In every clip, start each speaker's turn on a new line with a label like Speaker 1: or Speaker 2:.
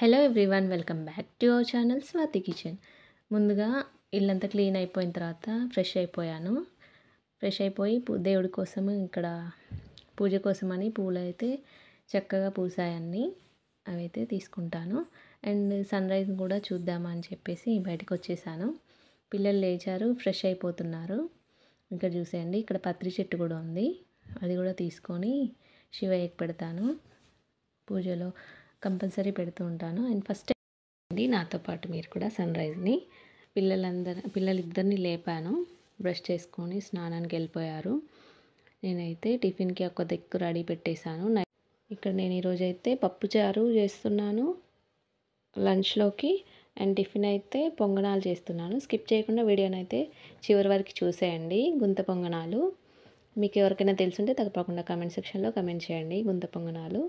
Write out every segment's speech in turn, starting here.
Speaker 1: Hello everyone, welcome back to our channel Swathi kitchen. ముందుగా ఇల్లంతా clean అయిపోయిన తర్వాత ఫ్రెష్ అయిపోయాను. ఫ్రెష్ అయిపోయి దేవుడి కోసం ఇక్కడ పూజ కోసమని పూలు అయితే చక్కగా పూసాయన్ని అవైతే తీసుకుంటాను. అండ్ సన్ రైజ్ కూడా చూద్దామని చెప్పేసి బయటకు వచ్చేసాను. పిల్లలు లేచారు, ఫ్రెష్ అయిపోతున్నారు. ఇక్కడ చూసేయండి, ఇక్కడ పత్రి చెట్టు కూడా ఉంది. అది కూడా తీసుకొని శివయ్యకి పెడతాను. పూజలో కంపల్సరీ పెడుతూ ఉంటాను. అండ్ ఫస్ట్ అండి నాతో పాటు మీరు కూడా సన్ రైజ్ని పిల్లలిద్దరిని లేపాను. బ్రష్ చేసుకొని స్నానానికి వెళ్ళిపోయారు. నేనైతే టిఫిన్కి ఒక దిక్కు రెడీ పెట్టేశాను. ఇక్కడ నేను ఈరోజైతే పప్పుచారు చేస్తున్నాను లంచ్లోకి. అండ్ టిఫిన్ అయితే పొంగనాలు చేస్తున్నాను. స్కిప్ చేయకుండా వీడియోనైతే చివరి వరకు చూసేయండి. గుంత పొంగనాలు మీకు ఎవరికైనా తెలుసుంటే తప్పకుండా కామెంట్ సెక్షన్లో కామెంట్ చేయండి. గుంత పొంగనాలు.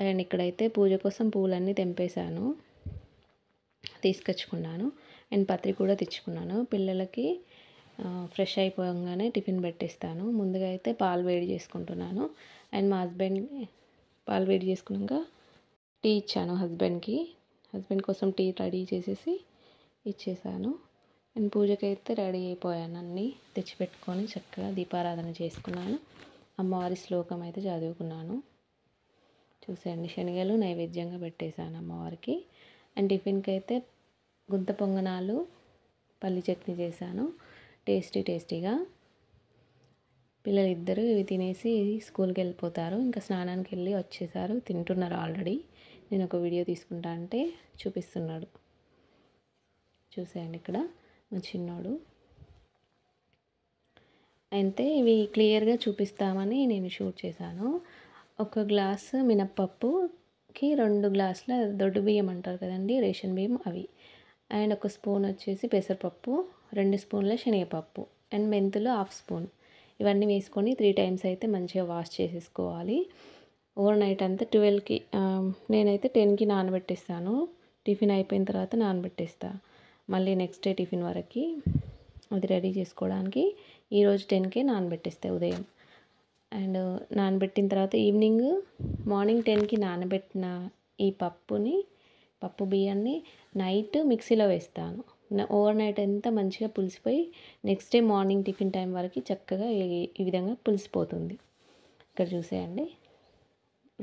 Speaker 1: అండ్ ఇక్కడైతే పూజ కోసం పూలన్నీ తెంపేశాను, తీసుకొచ్చుకున్నాను. అండ్ పత్రి కూడా తెచ్చుకున్నాను. పిల్లలకి ఫ్రెష్ అయిపోగానే టిఫిన్ పెట్టేస్తాను. ముందుగా అయితే పాలు వేడి చేసుకుంటున్నాను. అండ్ మా హస్బెండ్ పాలు వేడి చేసుకున్నాక టీ ఇచ్చాను హస్బెండ్ కోసం టీ రెడీ చేసేసి ఇచ్చేసాను. అండ్ పూజకైతే రెడీ అయిపోయాను. అన్నీ తెచ్చిపెట్టుకొని చక్కగా దీపారాధన చేసుకున్నాను. అమ్మవారి శ్లోకం అయితే చదువుకున్నాను. చూసేయండి, శనగలు నైవేద్యంగా పెట్టేశాను అమ్మవారికి. అండ్ టిఫిన్కి అయితే గుంత పొంగనాలు పల్లి చట్నీ చేశాను. టేస్టీగా పిల్లలు ఇద్దరు ఇవి తినేసి స్కూల్కి వెళ్ళిపోతారు. ఇంకా స్నానానికి వెళ్ళి వచ్చేసారు, తింటున్నారు ఆల్రెడీ. నేను ఒక వీడియో తీసుకుంటా అంటే చూపిస్తున్నాడు. చూసేయండి, ఇక్కడ మా చిన్నోడు. అయితే ఇవి క్లియర్గా చూపిస్తామని నేను షూట్ చేశాను. ఒక గ్లాసు మినప్పప్పుకి 2 గ్లాసుల దొడ్డు బియ్యం అంటారు కదండి, రేషన్ బియ్యం, అవి. అండ్ ఒక స్పూన్ వచ్చేసి పెసరపప్పు, 2 స్పూన్ల శనగపప్పు, అండ్ మెంతులు 1/2 స్పూన్. ఇవన్నీ వేసుకొని 3 టైమ్స్ అయితే మంచిగా వాష్ చేసేసుకోవాలి. ఓవర్ నైట్ అంతా 12కి నేనైతే 10కి నానబెట్టేస్తాను. టిఫిన్ అయిపోయిన తర్వాత నానబెట్టేస్తా. మళ్ళీ నెక్స్ట్ డే టిఫిన్ వరకు అది రెడీ చేసుకోవడానికి ఈరోజు 10కే నానబెట్టేస్తాయి ఉదయం. అండ్ నానబెట్టిన తర్వాత మార్నింగ్ 10కి నానబెట్టిన ఈ పప్పు బియ్యాన్ని నైట్ మిక్సీలో వేస్తాను. ఓవర్ నైట్ అంతా మంచిగా పులిసిపోయి next day morning tiffin time వరకు చక్కగా ఈ విధంగా పులిసిపోతుంది. ఇక్కడ చూసేయండి,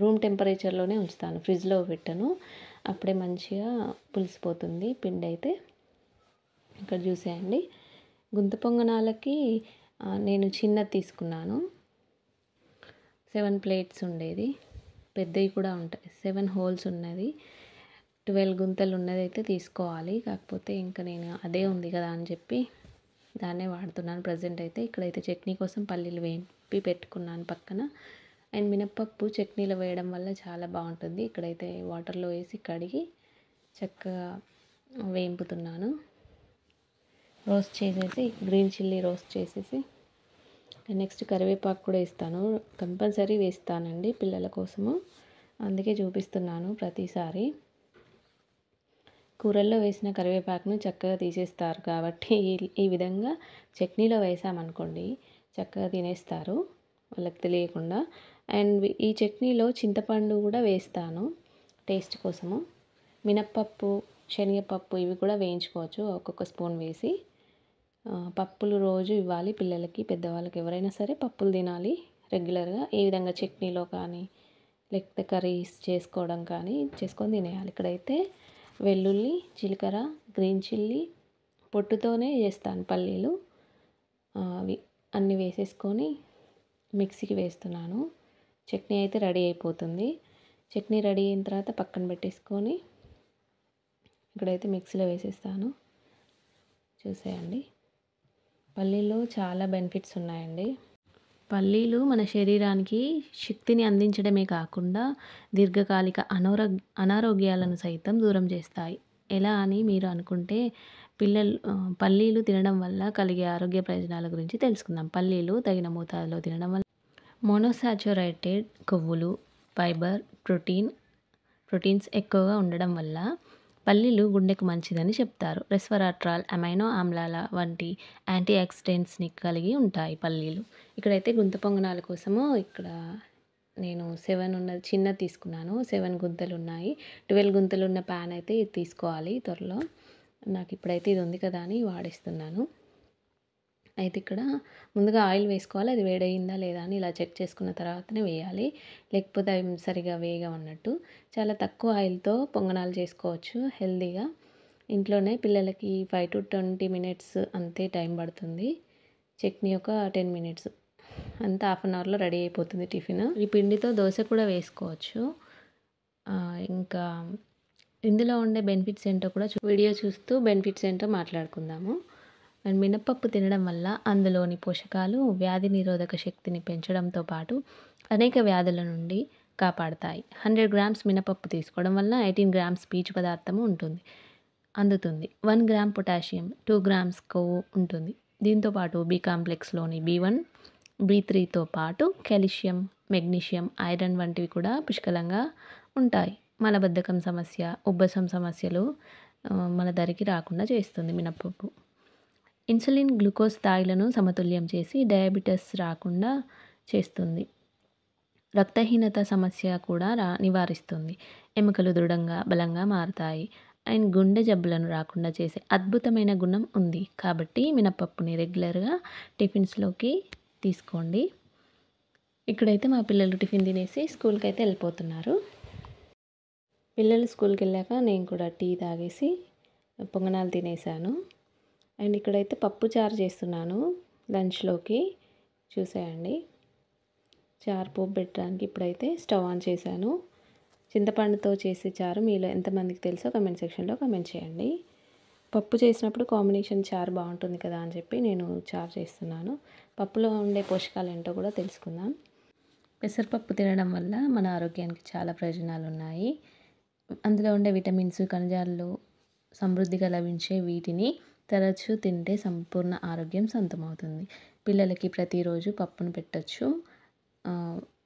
Speaker 1: రూమ్ టెంపరేచర్లోనే ఉంచుతాను, ఫ్రిడ్జ్లో పెట్టను. అప్పుడే మంచిగా పులిసిపోతుంది పిండి అయితే. ఇక్కడ చూసేయండి, గుంత పొంగనాలకి నేను చిన్నది తీసుకున్నాను. 7 ప్లేట్స్ ఉండేది, పెద్దవి కూడా ఉంటాయి. 7 హోల్స్ ఉన్నది, 12 గుంతలు ఉన్నది అయితే తీసుకోవాలి. కాకపోతే ఇంకా నేను అదే ఉంది కదా అని చెప్పి దాన్నే వాడుతున్నాను ప్రజెంట్ అయితే. ఇక్కడైతే చట్నీ కోసం పల్లీలు వేపి పెట్టుకున్నాను పక్కన. అండ్ మినప్పప్పు చట్నీలో వేయడం వల్ల చాలా బాగుంటుంది. ఇక్కడైతే వాటర్లో వేసి కడిగి చక్కగా వేపుతున్నాను. రోస్ట్ చేసేసి గ్రీన్ చిల్లీ రోస్ట్ చేసేసి నెక్స్ట్ కరివేపాకు కూడా వేస్తాను. కంపల్సరీ వేస్తానండి పిల్లల కోసము, అందుకే చూపిస్తున్నాను ప్రతిసారి. కూరల్లో వేసిన కరివేపాకును చక్కగా తీసేస్తారు కాబట్టి ఈ విధంగా చట్నీలో వేసామనుకోండి చక్కగా తినేస్తారు వాళ్ళకి తెలియకుండా. అండ్ ఈ చట్నీలో చింతపండు కూడా వేస్తాను టేస్ట్ కోసము. మినప్పప్పు, శనగపప్పు ఇవి కూడా వేయించుకోవచ్చు ఒక్కొక్క స్పూన్ వేసి. పప్పులు రోజు ఇవ్వాలి పిల్లలకి, పెద్దవాళ్ళకి, ఎవరైనా సరే పప్పులు తినాలి రెగ్యులర్గా. ఈ విధంగా చట్నీలో కానీ లేకపోతే కర్రీస్ చేసుకోవడం కానీ చేసుకొని తినేయాలి. ఇక్కడైతే వెల్లుల్లి, జీలకర్ర, గ్రీన్ చిల్లీ పొట్టుతోనే చేస్తాను పల్లీలు, అవి అన్నీ వేసేసుకొని మిక్సీకి వేస్తున్నాను. చట్నీ అయితే రెడీ అయిపోతుంది. చట్నీ రెడీ అయిన తర్వాత పక్కన పెట్టేసుకొని ఇక్కడైతే మిక్సీలో వేసేస్తాను. చూసేయండి, పల్లీలో చాలా బెనిఫిట్స్ ఉన్నాయండి. పల్లీలు మన శరీరానికి శక్తిని అందించడమే కాకుండా దీర్ఘకాలిక అనారోగ్యాలను సైతం దూరం చేస్తాయి. ఎలా అని మీరు అనుకుంటే పల్లీలు తినడం వల్ల కలిగే ఆరోగ్య ప్రయోజనాల గురించి తెలుసుకుందాం. పల్లీలు తగిన మోతాదులో తినడం వల్ల మోనోసాచురేటెడ్ కొవ్వులు, ఫైబర్, ప్రోటీన్స్ ఎక్కువగా ఉండడం వల్ల పల్లీలు గుండెకు మంచిదని చెప్తారు. రెస్వరాట్రాల్, అమైనో ఆమ్లాల వంటి యాంటీ ఆక్సిడెంట్స్ని కలిగి ఉంటాయి పల్లీలు. ఇక్కడైతే గుంత పొంగనాల కోసము ఇక్కడ నేను 7 ఉన్నది చిన్నది తీసుకున్నాను. 7 గుంతలున్నాయి. 12 గుంతలున్న ప్యాన్ అయితే ఇది తీసుకోవాలి త్వరలో. నాకిప్పుడైతే ఇది ఉంది కదా అని వాడేస్తున్నాను. అయితే ఇక్కడ ముందుగా ఆయిల్ వేసుకోవాలి. అది వేడయిందా లేదా అని ఇలా చెక్ చేసుకున్న తర్వాతనే వేయాలి. లేకపోతే అవి సరిగ్గా వేగవన్నట్టు. చాలా తక్కువ ఆయిల్‌తో పొంగనాలు చేసుకోవచ్చు హెల్తీగా. ఇంట్లోనే పిల్లలకి 5-20 మినిట్స్ అంతే టైం పడుతుంది. చట్నీ ఒక 10 మినిట్స్. అంతా హాఫ్ అన్ అవర్‌లో రెడీ అయిపోతుంది టిఫిన్. ఈ పిండితో దోస కూడా వేసుకోవచ్చు. ఇంకా ఇందులో ఉండే బెనిఫిట్స్ ఏంటో కూడా వీడియో చూస్తూ బెనిఫిట్స్ ఏంటో మాట్లాడుకుందాము. అండ్ మినపప్పు తినడం వల్ల అందులోని పోషకాలు వ్యాధి నిరోధక శక్తిని పెంచడంతో పాటు అనేక వ్యాధుల నుండి కాపాడతాయి. 100 గ్రామ్స్ మినపప్పు తీసుకోవడం వల్ల 18 గ్రామ్స్ పీచు పదార్థము అందుతుంది. 1 గ్రామ్ పొటాషియం, 2 గ్రామ్స్ కొవ్వు ఉంటుంది. దీంతో పాటు బి కాంప్లెక్స్లోని B1, B3తో పాటు కాల్షియం, మెగ్నీషియం, ఐరన్ వంటివి కూడా పుష్కలంగా ఉంటాయి. మలబద్ధకం సమస్య, ఉబ్బసం సమస్యలు మన దరికి రాకుండా చేస్తుంది మినపప్పు. ఇన్సులిన్, గ్లూకోజ్ స్థాయిలను సమతుల్యం చేసి డయాబెటిస్ రాకుండా చేస్తుంది. రక్తహీనత సమస్య కూడా నివారిస్తుంది. ఎముకలు దృఢంగా, బలంగా మారతాయి. అండ్ గుండె జబ్బులను రాకుండా చేసే అద్భుతమైన గుణం ఉంది. కాబట్టి మినపప్పుని రెగ్యులర్‌గా టిఫిన్స్‌లోకి తీసుకోండి. ఇక్కడైతే మా పిల్లలు టిఫిన్ తినేసి స్కూల్‌కైతే వెళ్ళిపోతున్నారు. పిల్లలు స్కూల్‌కెళ్ళాక నేను కూడా టీ తాగేసి పొంగనాలు తినేసాను. అండ్ ఇక్కడైతే పప్పు చారు చేస్తున్నాను లంచ్‌లోకి. చూసేయండి. చారు పోపు పెట్టడానికి ఇప్పుడైతే స్టవ్ ఆన్ చేశాను. చింతపండుతో చేసే చారు మీలో ఎంతమందికి తెలుసో కామెంట్ సెక్షన్‌లో కామెంట్ చేయండి. పప్పు చేసినప్పుడు కాంబినేషన్ చారు బాగుంటుంది కదా అని చెప్పి నేను చారు చేస్తున్నాను. పప్పులో ఉండే పోషకాలు ఏంటో కూడా తెలుసుకుందాం. పెసరపప్పు తినడం వల్ల మన ఆరోగ్యానికి చాలా ప్రయోజనాలు ఉన్నాయి. అందులో ఉండే విటమిన్స్, ఖనిజాలు సమృద్ధిగా లభించే వీటిని తరచూ తింటే సంపూర్ణ ఆరోగ్యం సొంతమవుతుంది. పిల్లలకి ప్రతిరోజు పప్పును పెట్టొచ్చు.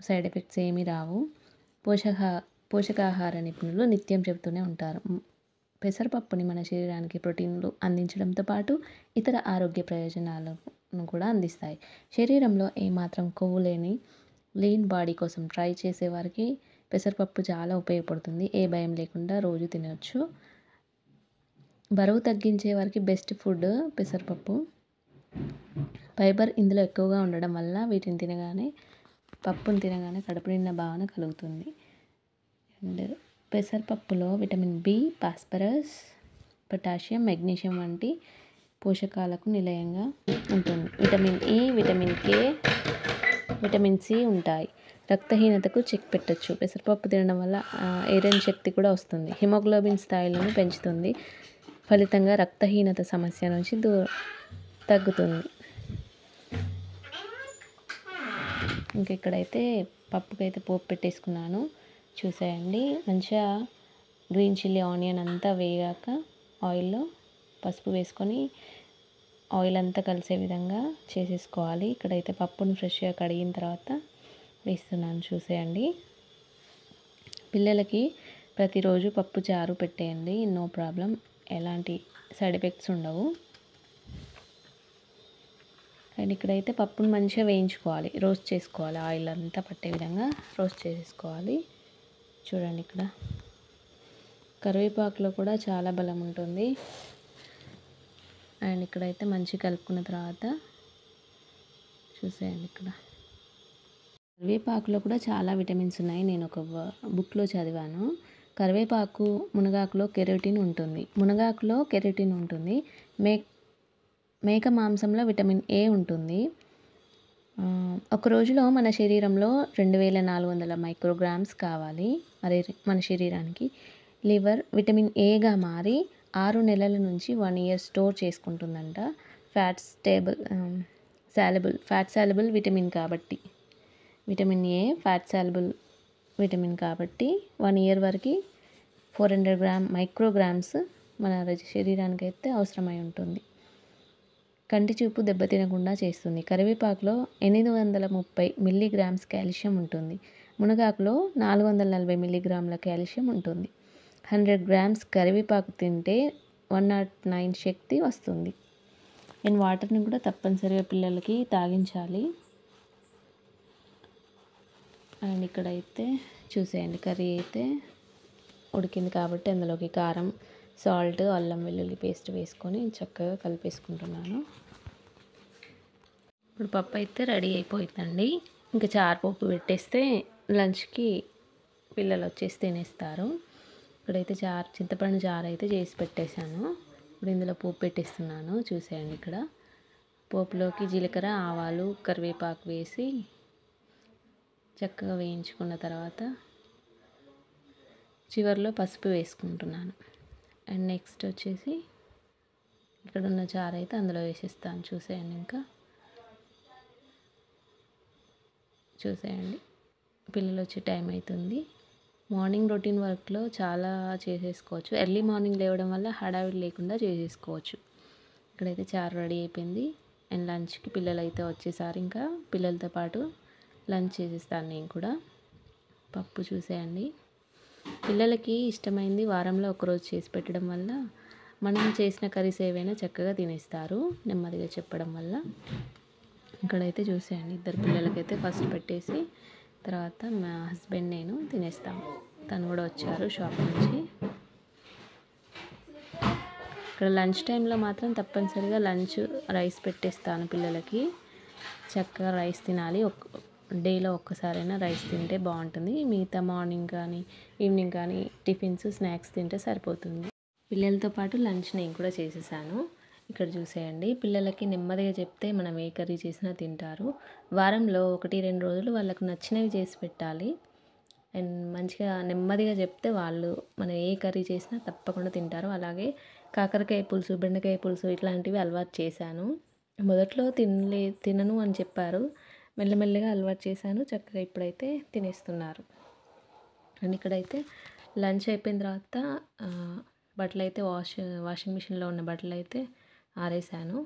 Speaker 1: సైడ్ ఎఫెక్ట్స్ ఏమీ రావు. పోషకాహార నిపుణులు నిత్యం చెబుతూనే ఉంటారు. పెసరపప్పుని మన శరీరానికి ప్రోటీన్లు అందించడంతో పాటు ఇతర ఆరోగ్య ప్రయోజనాలను కూడా అందిస్తాయి. శరీరంలో ఏమాత్రం కొవ్వు లేని లీన్ బాడీ కోసం ట్రై చేసేవారికి పెసరపప్పు చాలా ఉపయోగపడుతుంది. ఏ భయం లేకుండా రోజు తినవచ్చు. బరువు తగ్గించే వారికి బెస్ట్ ఫుడ్ పెసరపప్పు. ఫైబర్ ఇందులో ఎక్కువగా ఉండడం వల్ల పప్పును తినగానే కడుపు నిండిన భావన కలుగుతుంది. అండ్ పెసరపప్పులో vitamin B, phosphorus, potassium, magnesium వంటి పోషకాలకు నిలయంగా ఉంటుంది. Vitamin E, vitamin K, vitamin C ఉంటాయి. రక్తహీనతకు చెక్ పెట్టొచ్చు. పెసరపప్పు తినడం వల్ల ఐరన్ శక్తి కూడా వస్తుంది. హిమోగ్లోబిన్ స్థాయిలను పెంచుతుంది. ఫలితంగా రక్తహీనత సమస్య నుంచి తగ్గుతుంది. ఇంక ఇక్కడైతే పప్పుకైతే పోపు పెట్టేసుకున్నాను. చూసేయండి. మంచిగా గ్రీన్ చిల్లీ, ఆనియన్ అంతా వేగాక ఆయిల్లో పసుపు వేసుకొని ఆయిల్ అంతా కలిసే విధంగా చేసేసుకోవాలి. ఇక్కడైతే పప్పును ఫ్రెష్గా కడిగిన తర్వాత వేస్తున్నాను. చూసేయండి. పిల్లలకి ప్రతిరోజు పప్పు చారు పెట్టేయండి. No problem. ఎలాంటి సైడ్ ఎఫెక్ట్స్ ఉండవు. అండ్ ఇక్కడైతే పప్పును మంచిగా వేయించుకోవాలి, రోస్ట్ చేసుకోవాలి. ఆయిల్ అంతా పట్టే విధంగా రోస్ట్ చేసుకోవాలి. చూడండి, ఇక్కడ కరివేపాకులో కూడా చాలా బలం ఉంటుంది. అండ్ ఇక్కడైతే మంచిగా కలుపుకున్న తర్వాత చూసేయండి, ఇక్కడ కరివేపాకులో కూడా చాలా విటమిన్స్ ఉన్నాయి. నేను ఒక బుక్లో చదివాను. కరివేపాకు, మునగాకులో కెరోటిన్ ఉంటుంది. మునగాకులో కెరోటిన్ ఉంటుంది. మేక మాంసంలో విటమిన్ ఏ ఉంటుంది. ఒక రోజులో మన శరీరంలో 2400 మైక్రోగ్రామ్స్ కావాలి మన శరీరానికి. లివర్ విటమిన్ ఏగా మారి 6 నెలల నుంచి 1 ఇయర్ స్టోర్ చేసుకుంటుందంట. ఫ్యాట్ సాల్యుబుల్ విటమిన్ కాబట్టి, vitamin A fat soluble vitamin కాబట్టి 1 ఇయర్ వరకు 400 మైక్రోగ్రామ్స్ మన శరీరానికి అయితే అవసరమై ఉంటుంది. కంటి చూపు దెబ్బతినకుండా చేస్తుంది. కరివేపాకులో 830 మిల్లీగ్రామ్స్ కాల్షియం ఉంటుంది. మునగాకులో 440 మిల్లీగ్రాముల కాల్షియం ఉంటుంది. 100 గ్రామ్స్ కరివేపాకు తింటే 109 శక్తి వస్తుంది. అండ్ వాటర్ని కూడా తప్పనిసరిగా పిల్లలకి తాగించాలి. అండ్ ఇక్కడైతే చూసేయండి కర్రీ అయితే ఉడికింది కాబట్టి అందులోకి కారం, సాల్ట్, అల్లం వెల్లుల్లి పేస్ట్ వేసుకొని చక్కగా కలిపేసుకుంటున్నాను. ఇప్పుడు పప్పు అయితే రెడీ అయిపోయిందండి. ఇంకా చారు పప్పు పెట్టేస్తే లంచ్కి పిల్లలు వచ్చేసి తినేస్తారు. ఇక్కడైతే చింతపండు చారు అయితే చేసి పెట్టేశాను. ఇప్పుడు ఇందులో పోపు పెట్టేస్తున్నాను. చూసేయండి ఇక్కడ పోపులోకి జీలకర్ర, ఆవాలు, కరివేపాకు వేసి చక్కగా వేయించుకున్న తర్వాత చివరిలో పసుపు వేసుకుంటున్నాను. అండ్ నెక్స్ట్ వచ్చేసి ఇక్కడ ఉన్న చారు అయితే అందులో వేసేస్తాను. చూసేయండి పిల్లలు వచ్చే టైం అవుతుంది. మార్నింగ్ రొటీన్ వర్క్లో చాలా చేసేసుకోవచ్చు. ఎర్లీ మార్నింగ్ లేవడం వల్ల హడావిడి లేకుండా చేసేసుకోవచ్చు. ఇక్కడైతే చారు రెడీ అయిపోయింది. అండ్ లంచ్కి పిల్లలు అయితే వచ్చేసారు. ఇంకా పిల్లలతో పాటు లంచ్ చేసేస్తాను నేను కూడా. పప్పు చూసేయండి పిల్లలకి ఇష్టమైంది వారంలో ఒకరోజు చేసి పెట్టడం వల్ల మనం చేసిన కర్రీస్ ఏవైనా చక్కగా తినేస్తారు నెమ్మదిగా చెప్పడం వల్ల. ఇక్కడైతే చూసేయండి ఇద్దరు పిల్లలకైతే ఫస్ట్ పెట్టేసి తర్వాత మా హస్బెండ్ నేను తినేస్తాము. తను కూడా వచ్చారు షాప్ నుంచి. ఇక్కడ లంచ్ టైంలో మాత్రం తప్పనిసరిగా రైస్ పెట్టేస్తాను పిల్లలకి. చక్కగా రైస్ తినాలి. డేలో ఒక్కసారైనా రైస్ తింటే బాగుంటుంది. మిగతా మార్నింగ్ కానీ ఈవినింగ్ కానీ టిఫిన్స్, స్నాక్స్ తింటే సరిపోతుంది. పిల్లలతో పాటు లంచ్ నేను కూడా చేసేసాను. ఇక్కడ చూసేయండి పిల్లలకి నెమ్మదిగా చెప్తే మనం ఏ కర్రీ చేసినా తింటారు. వారంలో 1-2 రోజులు వాళ్ళకు నచ్చినవి చేసి పెట్టాలి. అండ్ మంచిగా నెమ్మదిగా చెప్తే వాళ్ళు మనం ఏ కర్రీ చేసినా తప్పకుండా తింటారు. అలాగే కాకరకాయ పులుసు, బెండకాయ పులుసు ఇట్లాంటివి అలవాటు చేశాను. మొదట్లో తినను అని చెప్పారు. మెల్లమెల్లగా అలవాటు చేశాను. చక్కగా ఇప్పుడైతే తినేస్తున్నారు. అండ్ ఇక్కడైతే లంచ్ అయిపోయిన తర్వాత బట్టలు అయితే వాషింగ్ మిషన్లో ఉన్న బట్టలు అయితే ఆరేసాను.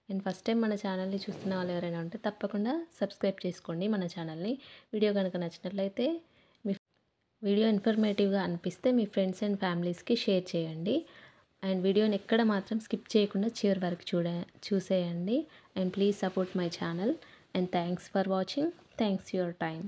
Speaker 1: అండ్ ఫస్ట్ టైం మన ఛానల్ని చూస్తున్న వాళ్ళు ఎవరైనా ఉంటే తప్పకుండా సబ్స్క్రైబ్ చేసుకోండి మన ఛానల్ని. వీడియో కనుక నచ్చినట్లయితే వీడియో ఇన్ఫర్మేటివ్గా అనిపిస్తే మీ ఫ్రెండ్స్ అండ్ ఫ్యామిలీస్కి షేర్ చేయండి. అండ్ వీడియోని ఎక్కడ మాత్రం స్కిప్ చేయకుండా చివరి వరకు చూసేయండి. And please support my channel. And thanks for watching. Thanks your time.